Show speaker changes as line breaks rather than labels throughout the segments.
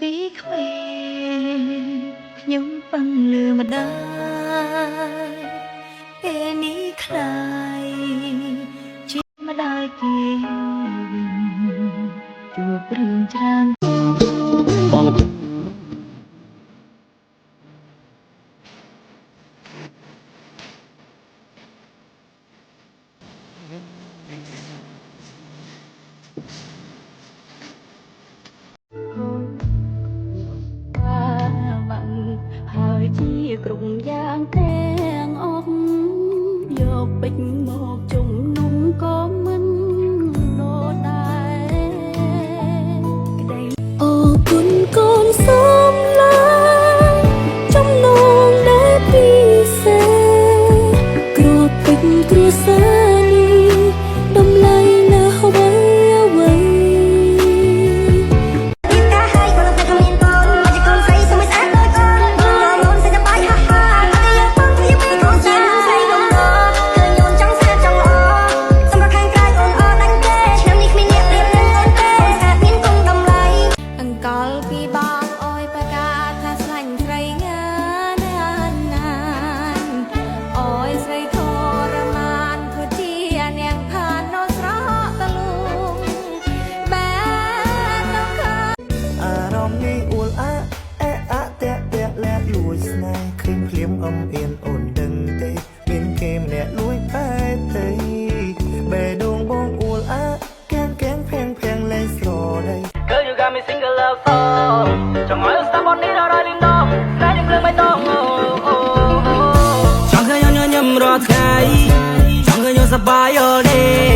ពីក្មេងខ្ញុំពឹងលើម្ដាយពេលនេះខ្លាយជាម្ដាយគេជួបរឿងច្រើនបងហើយជាក្រុមយ៉ាងទាំងអស់យកពេជ្រមកជំនុំក៏មិនដូចដែរក្តីអូគុណកូនសូមឡាចំណងដែលពិសេសគ្រាប់ពេជ្រគ្រួសារនេះតម្លៃណាស់អ្វីអ្វីអំអៀនអូនដឹងទេមានគេម្នាក់លួចបែបទេបេះដូងបងអួលអាកាំងកាំងផាំងផាំងលែងស្រដី Girl you got me single love song ចង់ឲ្យស្ដាប់បទនេះដល់រយលីងដងស្នេហ៍នឹងភ្លើងបៃតងចង់ឃើញញញឹមរាល់ថ្ងៃចង់ឃើញសប្បាយ all day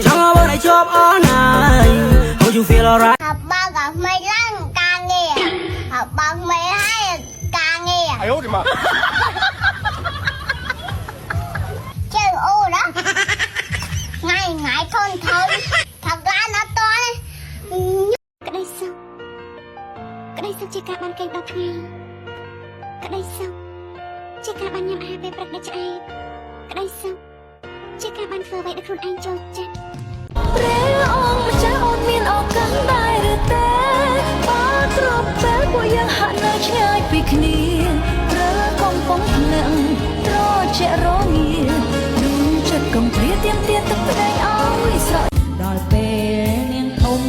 ចង់ឲ្យបងឲ្យជាប់ all night How you feel alright
បងក៏មិនឡើងការងារបងមិនឲ្យការងារអាយូឌីម៉ាជើអូណាថ្ងៃធនថកឡានអត់តក្តីសុខជាការបានកេងដល់ថ្ងៃក្តីសុខជាការបានញ៉ាំអាហារពេលព្រឹកដែលឆ្អែតក្តីសុខជាការបានធ្វើអ្វីដែលខ្លួនឯងចូលចិត្តព្រះអង្គម្ចាស់អូនមានឱកាសដែរឬទេបើគ្រប់ពេលពួកយើងហាក់នៅឆ្ងាយពីគ្នាត្រូវកំពុងភ្លឹងត្រជាក់រងាយូរចិត្តកំព្រាទៀមទាទឹកប្តីឲ្យស្រក់ដល់ពេលនាងធំ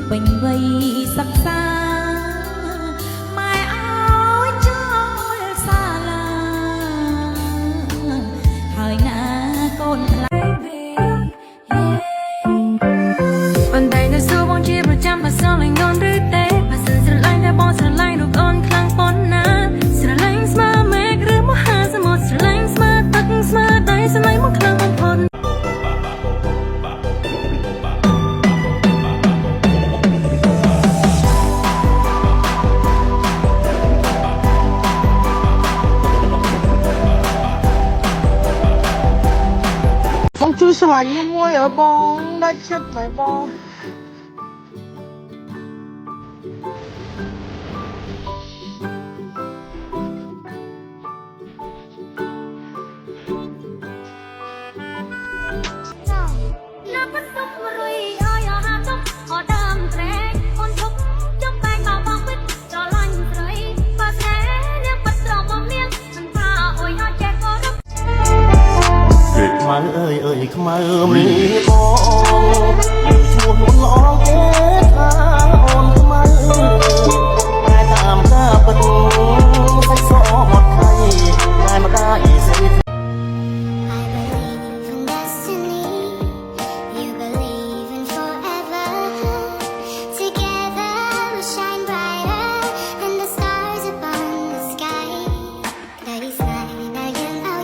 ពេញវ័យសិក្សាម៉ែឲ្យចូលសាលាហើយណាកូនខ្លាយวันใดในสู้បងជាប្រចាំបើសល់ងន់ឬទេបើសិនស្រឡាញ់តែបងស្រឡាញ់រូបអូនខ្លាំងប៉ុណ្ណាស្រឡាញ់ស្មើមេឃឬមហាសមុទ្រស្រឡាញ់ស្មើទឹកស្មើដីស្រឡាញ់មកខ្លាំងបំផុតបងជួយស្វាញ់មួយឲ្យបងដាច់ចិត្តហើយបងអើយខ្មៅមីបងលើឈ្មោះនួនល្អគេថាអូនខ្មៅតែតាមការពិតសាច់សមកថៃតែម្ដាយ